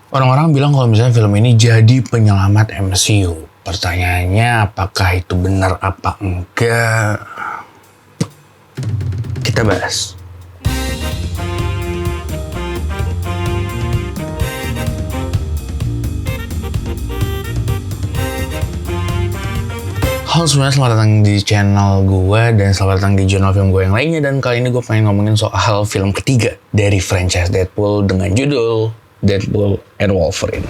Orang-orang bilang kalau misalnya film ini jadi penyelamat MCU. Pertanyaannya apakah itu benar apa enggak? Kita bahas. Halo semuanya, selamat datang di channel gue dan selamat datang di jurnal film gue yang lainnya. Dan kali ini gue pengen ngomongin soal film ketiga dari franchise Deadpool dengan judul Deadpool and Wolverine.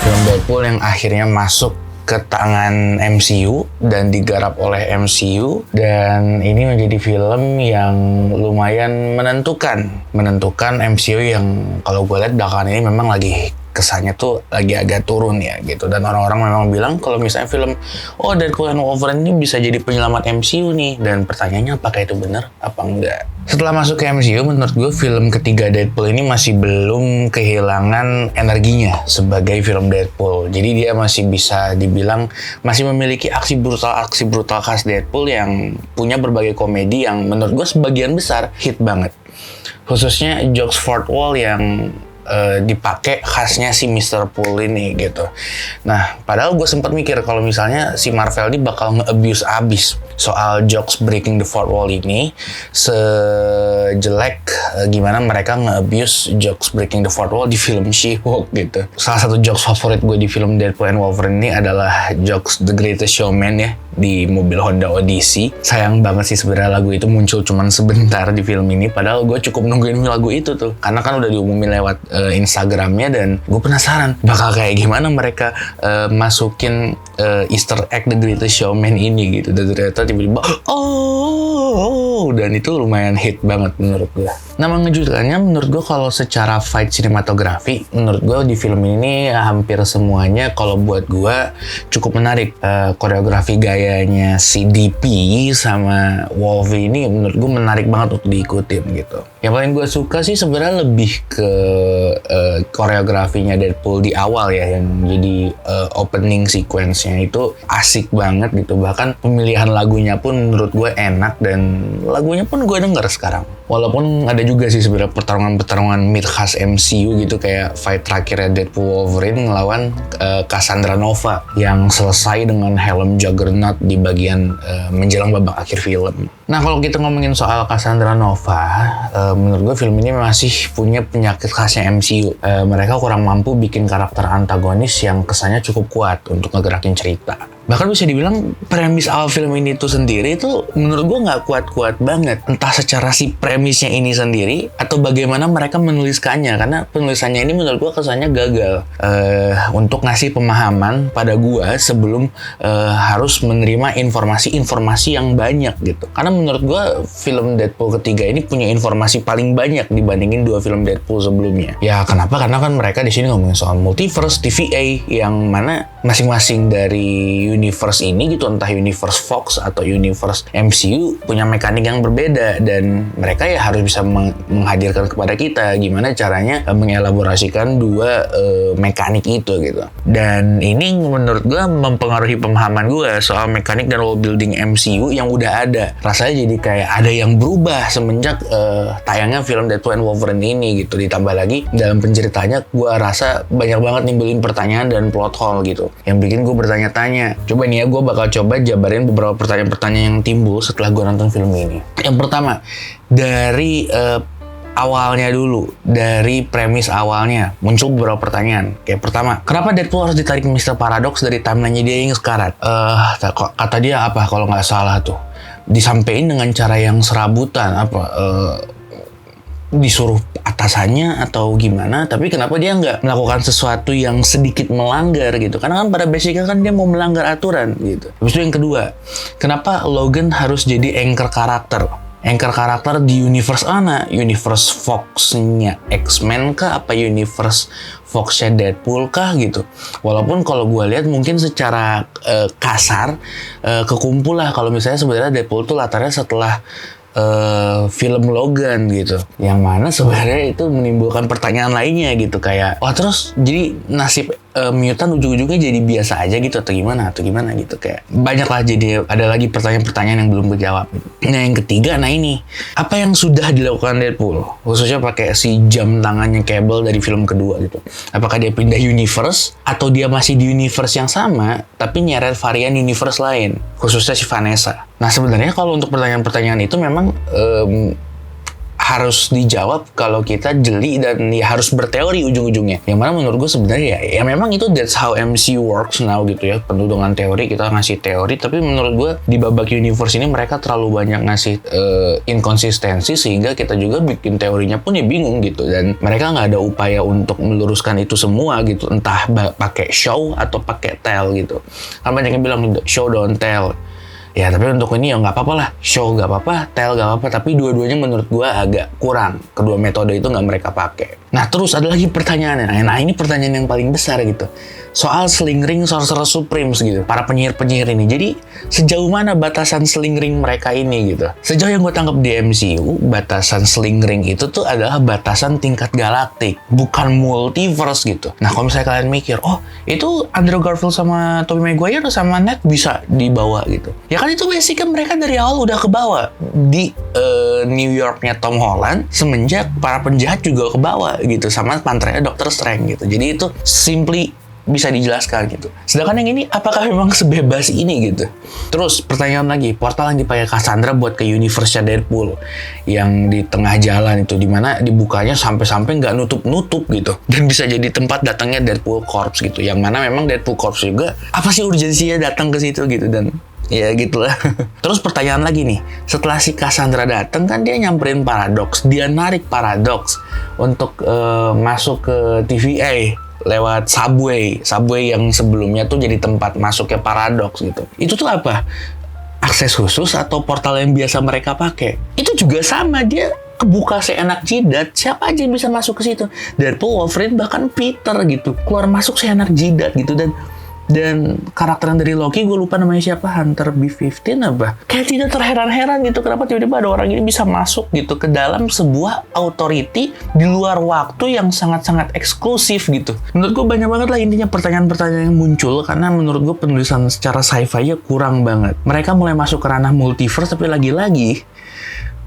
Film Deadpool yang akhirnya masuk ke tangan MCU dan digarap oleh MCU, dan ini menjadi film yang lumayan menentukan MCU yang kalau gue lihat belakangan ini memang lagi kesannya tuh lagi agak turun ya gitu. Dan orang-orang memang bilang kalau misalnya film Deadpool and Wolverine ini bisa jadi penyelamat MCU nih, dan pertanyaannya apakah itu benar apa enggak. Setelah masuk ke MCU, menurut gue film ketiga Deadpool ini masih belum kehilangan energinya sebagai film Deadpool. Jadi dia masih bisa dibilang masih memiliki aksi brutal khas Deadpool yang punya berbagai komedi yang menurut gue sebagian besar hit banget. Khususnya jokes fourth wall yang dipakai khasnya si Mr. Pool ini gitu. Nah, padahal gue sempat mikir kalau misalnya si Marvel ini bakal nge-abuse abis soal jokes breaking the fourth wall ini, sejelek gimana mereka nge-abuse jokes breaking the fourth wall di film She-Hulk gitu. Salah satu jokes favorit gue di film Deadpool and Wolverine ini adalah jokes The Greatest Showman ya, di mobil Honda Odyssey. Sayang banget sih sebenarnya lagu itu muncul cuman sebentar di film ini, padahal gue cukup nungguin lagu itu tuh karena kan udah diumumin lewat Instagramnya, dan gue penasaran bakal kayak gimana mereka masukin Easter egg The Greatest Showman ini gitu. Dan ternyata tiba-tiba dan itu lumayan hit banget menurut gue. Nah, mengejutkannya menurut gue kalau secara fight sinematografi, menurut gue di film ini hampir semuanya kalau buat gue cukup menarik. Koreografi gayanya si DP sama Wolverine ini menurut gue menarik banget untuk diikutin gitu. Yang paling gue suka sih sebenarnya lebih ke koreografinya Deadpool di awal ya, yang jadi opening sequence-nya itu asik banget gitu. Bahkan pemilihan lagunya pun menurut gue enak, dan lagunya pun gue denger sekarang. Walaupun ada juga sih sebenarnya pertarungan mid khas MCU gitu, kayak fight terakhirnya Deadpool Wolverine ngelawan Cassandra Nova yang selesai dengan helm Juggernaut di bagian menjelang babak akhir film. Nah, kalau kita ngomongin soal Cassandra Nova, menurut gue film ini masih punya penyakit khasnya MCU. Mereka kurang mampu bikin karakter antagonis yang kesannya cukup kuat untuk ngegerakin cerita. Bahkan bisa dibilang premis awal film ini tuh sendiri tuh menurut gue nggak kuat-kuat banget. Entah secara si premisnya ini sendiri atau bagaimana mereka menuliskannya. Karena penulisannya ini menurut gue kesannya gagal untuk ngasih pemahaman pada gue sebelum harus menerima informasi yang banyak gitu. Karena menurut gue film Deadpool ketiga ini punya informasi paling banyak dibandingin dua film Deadpool sebelumnya. Ya kenapa? Karena kan mereka di sini ngomongin soal multiverse, TVA, yang mana masing-masing dari universe ini gitu, entah universe Fox atau universe MCU, punya mekanik yang berbeda, dan mereka ya harus bisa menghadirkan kepada kita gimana caranya mengelaborasikan dua mekanik itu gitu. Dan ini menurut gue mempengaruhi pemahaman gue soal mekanik dan world building MCU yang udah ada. Rasanya jadi kayak ada yang berubah semenjak tayangnya film Deadpool and Wolverine ini gitu. Ditambah lagi dalam penceritanya gue rasa banyak banget nimbulin pertanyaan dan plot hole gitu, yang bikin gue bertanya-tanya. Coba nih ya, gue bakal coba jabarin beberapa pertanyaan-pertanyaan yang timbul setelah gue nonton film ini. Yang pertama, dari awalnya dulu, dari premis awalnya muncul beberapa pertanyaan. Kayak pertama, kenapa Deadpool harus ditarik Mr. Paradox dari timeline-nya dia yang sekarat? Kata dia apa kalau nggak salah tuh, disampaikan dengan cara yang serabutan, disuruh atasannya atau gimana, tapi kenapa dia nggak melakukan sesuatu yang sedikit melanggar gitu, karena kan pada basicnya kan dia mau melanggar aturan gitu. Habis itu yang kedua, kenapa Logan harus jadi anchor karakter di universe mana? Universe Fox-nya X-Men kah? Apa universe Fox-nya Deadpool kah gitu? Walaupun kalau gue lihat mungkin secara kasar kekumpul lah kalau misalnya sebenarnya Deadpool tuh latarnya setelah film Logan gitu, yang mana sebenarnya itu menimbulkan pertanyaan lainnya gitu, kayak terus jadi nasib mutant ujung-ujungnya jadi biasa aja gitu atau gimana gitu, kayak banyak lah, jadi ada lagi pertanyaan-pertanyaan yang belum dijawab gitu. Nah yang ketiga, nah ini apa yang sudah dilakukan Deadpool khususnya pakai si jam tangannya Cable dari film kedua gitu, apakah dia pindah universe atau dia masih di universe yang sama tapi nyeret varian universe lain khususnya si Vanessa. Nah sebenarnya kalau untuk pertanyaan-pertanyaan itu memang harus dijawab kalau kita jeli dan ya harus berteori ujung-ujungnya. Yang mana menurut gue sebenarnya ya memang itu that's how MCU works now gitu ya. Penuh dengan teori, kita ngasih teori, tapi menurut gue di babak universe ini mereka terlalu banyak ngasih inkonsistensi sehingga kita juga bikin teorinya pun ya bingung gitu. Dan mereka nggak ada upaya untuk meluruskan itu semua gitu. Entah pakai show atau pakai tell gitu. Kan banyak yang bilang show don't tell. Ya tapi untuk ini ya nggak apa-apa lah, show nggak apa-apa, tell nggak apa-apa, tapi dua-duanya menurut gue agak kurang. Kedua metode itu nggak mereka pakai. Nah terus ada lagi pertanyaannya, nah ini pertanyaan yang paling besar gitu. Soal Sling Ring Sorcerer Supreme gitu, para penyihir-penyihir ini. Jadi sejauh mana batasan Sling Ring mereka ini gitu. Sejauh yang gue tangkap di MCU, batasan Sling Ring itu tuh adalah batasan tingkat galaktik, bukan multiverse gitu. Nah kalau misalnya kalian mikir, oh itu Andrew Garfield sama Tobey Maguire sama Ned bisa dibawa gitu. Ya kan itu basicnya mereka dari awal udah kebawa. Di New Yorknya Tom Holland, semenjak para penjahat juga kebawa gitu, sama panternya Doctor Strange gitu. Jadi itu simply bisa dijelaskan gitu. Sedangkan yang ini apakah memang sebebas ini gitu. Terus pertanyaan lagi, portal yang dipakai Cassandra buat ke universe-nya Deadpool yang di tengah jalan itu, dimana dibukanya sampai-sampai nggak nutup-nutup gitu, dan bisa jadi tempat datangnya Deadpool Corps gitu, yang mana memang Deadpool Corps juga apa sih urgensinya datang ke situ gitu, dan ya gitulah. Terus pertanyaan lagi nih, setelah si Cassandra datang kan dia nyamperin Paradox, dia narik Paradox untuk masuk ke TVA lewat subway yang sebelumnya tuh jadi tempat masuknya Paradox gitu. Itu tuh apa? Akses khusus atau portal yang biasa mereka pakai? Itu juga sama, dia kebuka seenak jidat, siapa aja yang bisa masuk ke situ. Deadpool, Wolverine, bahkan Peter gitu, keluar masuk seenak jidat gitu. Dan karakter yang dari Loki, gue lupa namanya siapa, Hunter B-15 apa? Kayak tidak terheran-heran gitu, kenapa tiba-tiba ada orang ini bisa masuk gitu ke dalam sebuah authority di luar waktu yang sangat-sangat eksklusif gitu. Menurut gue banyak banget lah intinya pertanyaan-pertanyaan yang muncul, karena menurut gue penulisan secara sci-fi-nya kurang banget. Mereka mulai masuk ke ranah multiverse, tapi lagi-lagi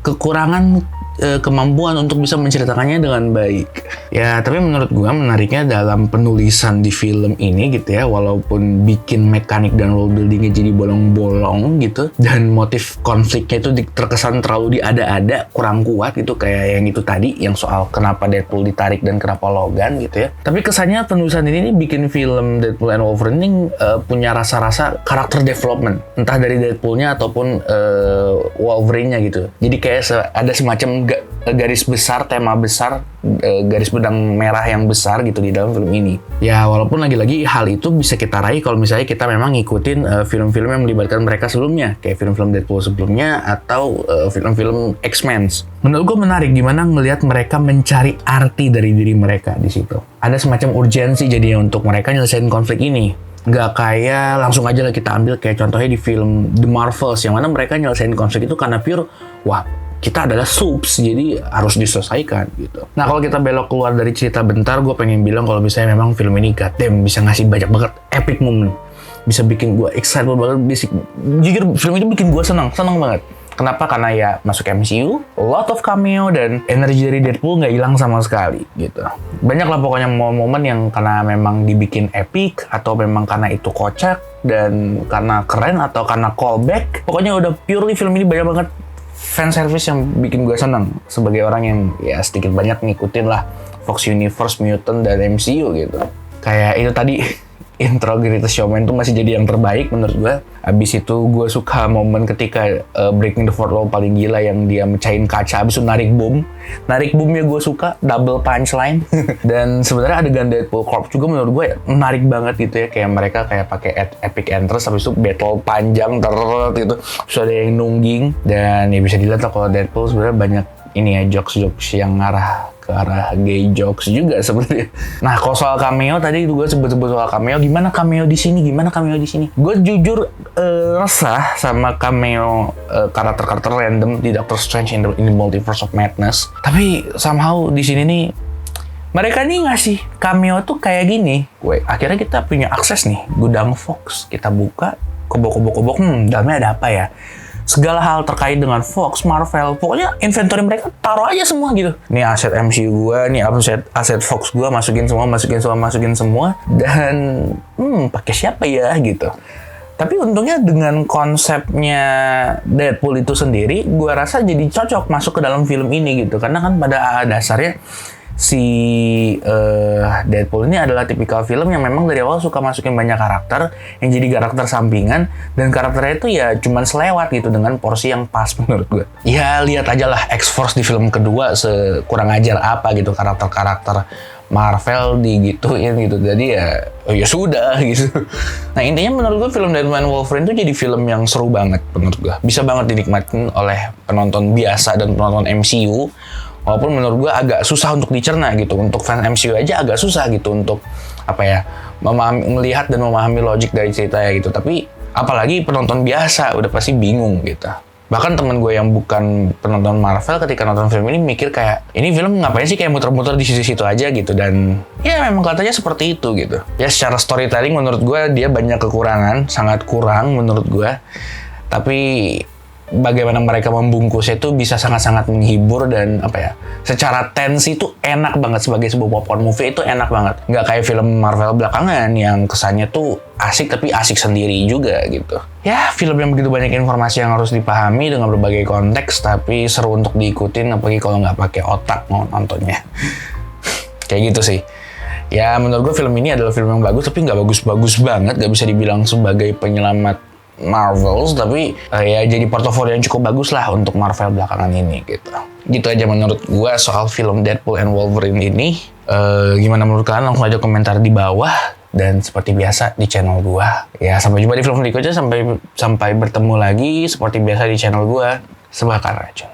kekurangan kemampuan untuk bisa menceritakannya dengan baik. Ya, tapi menurut gua menariknya dalam penulisan di film ini gitu ya, walaupun bikin mekanik dan world buildingnya jadi bolong-bolong gitu, dan motif konfliknya itu terkesan terlalu diada-ada, kurang kuat gitu, kayak yang itu tadi, yang soal kenapa Deadpool ditarik dan kenapa Logan gitu ya. Tapi kesannya penulisan ini bikin film Deadpool and Wolverine ini punya rasa-rasa karakter development, entah dari Deadpoolnya ataupun Wolverine-nya gitu. Jadi kayak ada semacam garis besar, tema besar, garis benang merah yang besar gitu di dalam film ini. Ya walaupun lagi-lagi hal itu bisa kita raih kalau misalnya kita memang ngikutin film-film yang melibatkan mereka sebelumnya, kayak film-film Deadpool sebelumnya atau film-film X-Men. Menurut gue menarik gimana ngelihat mereka mencari arti dari diri mereka di situ. Ada semacam urgensi jadinya untuk mereka nyelesain konflik ini. Nggak kayak langsung aja lah kita ambil kayak contohnya di film The Marvels, yang mana mereka nyelesain konflik itu karena pure, wah kita adalah subs, jadi harus diselesaikan gitu. Nah kalau kita belok keluar dari cerita bentar, gue pengen bilang kalau misalnya memang film ini goddamn bisa ngasih banyak banget epic moment, bisa bikin gue excited banget, jujur film itu bikin gue senang banget. Kenapa? Karena ya masuk MCU, a lot of cameo, dan energi dari Deadpool nggak hilang sama sekali gitu. Banyak lah pokoknya momen yang karena memang dibikin epic, atau memang karena itu kocak, dan karena keren, atau karena callback. Pokoknya udah purely film ini banyak banget fan service yang bikin gue senang sebagai orang yang ya sedikit banyak ngikutin lah Fox Universe, Mutant, dan MCU gitu. Kayak itu tadi intro Greatest Showman tuh masih jadi yang terbaik menurut gue. Abis itu gue suka momen ketika Breaking the Fourth Wall paling gila, yang dia mecahin kaca abis itu narik boomnya gue suka, double punchline. Dan sebenarnya adegan Deadpool Corps juga menurut gue menarik banget gitu ya, kayak mereka kayak pakai epic entrance, habis itu battle panjang gitu, terus ada yang nungging, dan ya bisa dilihat lah kalau Deadpool sebenarnya banyak ini ya jokes yang ngarah ke arah gay jokes juga sebenarnya. Nah, kalau soal cameo tadi gue sebut-sebut soal cameo, gimana cameo di sini? Gue jujur resah sama cameo karakter-karakter random di Doctor Strange in the Multiverse of Madness. Tapi somehow di sini nih Mereka nih ngasih cameo tuh kayak gini. Akhirnya kita punya akses nih, gudang Fox. Kita buka, kobok-kobok, dalamnya ada apa ya? Segala hal terkait dengan Fox, Marvel, pokoknya inventory mereka taruh aja semua gitu. Nih aset MCU gua, nih aset Fox gua, masukin semua. Dan pakai siapa ya gitu. Tapi untungnya dengan konsepnya Deadpool itu sendiri, gua rasa jadi cocok masuk ke dalam film ini gitu. Karena kan pada dasarnya si Deadpool ini adalah tipikal film yang memang dari awal suka masukin banyak karakter yang jadi karakter sampingan, dan karakternya itu ya cuman selewat gitu dengan porsi yang pas menurut gue. Ya lihat aja lah X-Force di film kedua sekurang ajar apa gitu karakter-karakter Marvel digituin gitu. Jadi ya sudah gitu. Nah intinya menurut gue film Deadpool and Wolverine itu jadi film yang seru banget menurut gue. Bisa banget dinikmatin oleh penonton biasa dan penonton MCU. Walaupun menurut gue agak susah untuk dicerna gitu. Untuk fans MCU aja agak susah gitu untuk melihat dan memahami logik dari ceritanya gitu. Tapi apalagi penonton biasa udah pasti bingung gitu. Bahkan temen gue yang bukan penonton Marvel ketika nonton film ini mikir kayak, ini film ngapain sih kayak muter-muter di situ-situ aja gitu. Dan ya memang katanya seperti itu gitu. Ya secara storytelling menurut gue dia banyak kekurangan, sangat kurang menurut gue. Tapi bagaimana mereka membungkusnya itu bisa sangat-sangat menghibur dan secara tensi itu enak banget. Sebagai sebuah popcorn movie itu enak banget, nggak kayak film Marvel belakangan yang kesannya tuh asik tapi asik sendiri juga gitu. Ya film yang begitu banyak informasi yang harus dipahami dengan berbagai konteks, tapi seru untuk diikutin apalagi kalau nggak pakai otak mau nontonnya. Kayak gitu sih. Ya menurut gue film ini adalah film yang bagus, tapi nggak bagus-bagus banget, nggak bisa dibilang sebagai penyelamat Marvels, tapi ya jadi portofolio yang cukup bagus lah untuk Marvel belakangan ini gitu. Gitu aja menurut gua soal film Deadpool and Wolverine ini. Gimana menurut kalian? Langsung aja komentar di bawah. Dan seperti biasa di channel gua. Ya sampai jumpa di film berikutnya, sampai bertemu lagi seperti biasa di channel gua, Sebakar Racun.